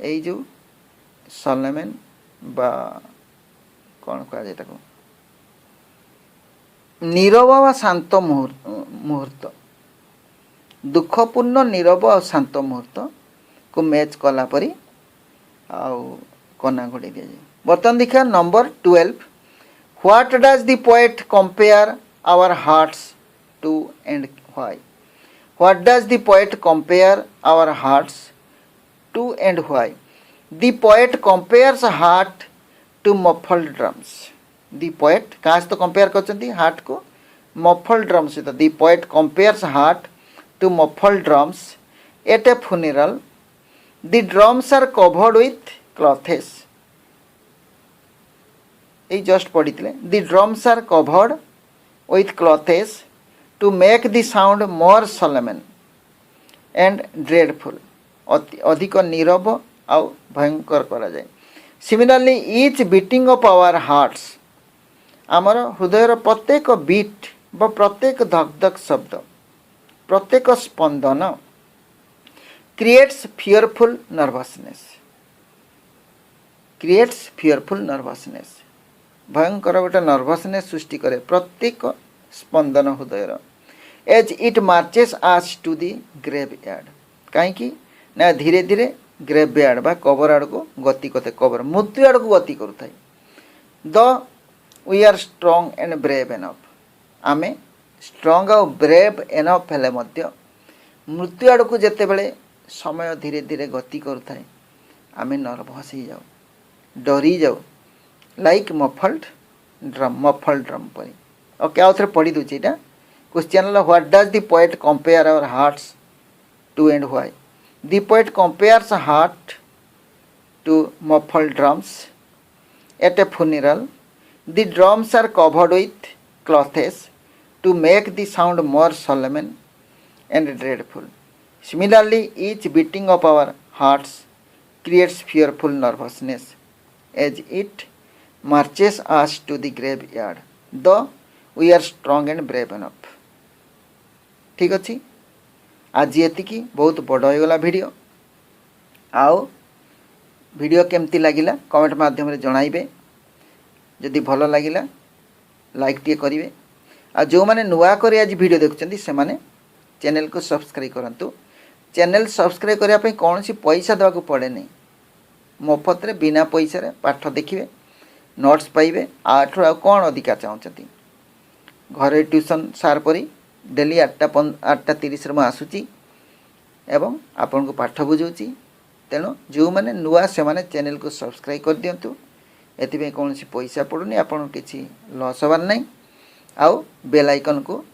এই जो solemn बा कौन कहा जाए ताको नीरव व शांत मुहूर्त दुखपूर्ण नीरव और शांत मुहूर्त को मैच कला परी आउ कना घोड़े दिया जाए. बर्तमान देखा number 12 what does the poet compare our hearts to and why what does the poet compare our hearts to and why. The poet compares heart to muffled drums the poet क्या सहित कंपेयर कर heart को muffled drums सहित the poet compares heart to muffled drums at a funeral the drums are covered with clothes ये just पढ़ी the drums are covered with clothes to make the sound more solemn and dreadful अधिक नीरव आउ भयंकर करा जाए similarly each beating of our hearts आमर हृदयर प्रत्येक बीट व प्रत्येक धक धक शब्द प्रत्येक स्पंदन क्रिएट्स फियरफुल नर्वसनेस भयंकर गोटे नर्वसनेस सृष्टि करे प्रत्येक स्पंदन हृदयर as it marches us to the graveyard कहीं ना धीरे धीरे ग्रेव यार्ड बा कबर आड़ को गति करते कबर मृत्यु आड़ को गति करूँ the we are strong and brave enough आमे स्ट्रंग और ब्रेव एनफ हेले मृत्यु आड़ को जिते बड़े समय धीरे धीरे गति करूँ आमे नर्भस हो जाऊ डरी जाऊ लाइक मफल्ड ड्रम परी और क्या उसे पढ़ी दूसरी यहाँ question what does the poet compare our hearts to and why the poet compares heart to muffled drums at a funeral the drums are covered with clothes to make the sound more solemn and dreadful similarly each beating of our hearts creates fearful nervousness as it marches us to the graveyard though we are strong and brave enough ठीक अच्छी आज ये बहुत बड़ हो गला video आउ video केमती लगिला कमेंट माध्यम जनइबे जदि भल लगिला लाइक टे करेंगे आ जो मैंने नुआ कर आज वीडियो देखुं से माने चैनल को सब्सक्राइब करूँ चैनल सब्सक्राइब करने कौन सी पैसा देवाक पड़े नहीं मुफ्त रे बिना पैसा पाठ देखिए नोट्स पाइबे आठर आ कौन अधिका चाहती घरे ट्यूशन सार परी डेली 8:30 मुझे आसूची एवं आपण को पाठ बुझाऊँगी तेणु जो मैंने नुआ से माने चैनल को सब्सक्राइब कर दिंतु एथि कौन सी पैसा पड़ूनी आपन किसी लॉस हबार नहीं आउ बेल आइकन को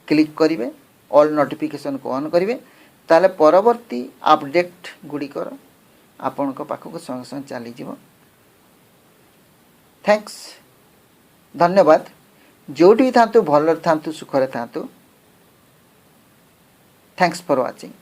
क्लिक करेंगे ऑल नोटिफिकेशन को ऑन करेंगे ताले परवर्ती अपडेट गुड़िकर आपण पाखक संगे संगे चलीज थैंक्स धन्यवाद जोटी था भल था सुखरे था थैंक्स फॉर वाचिंग।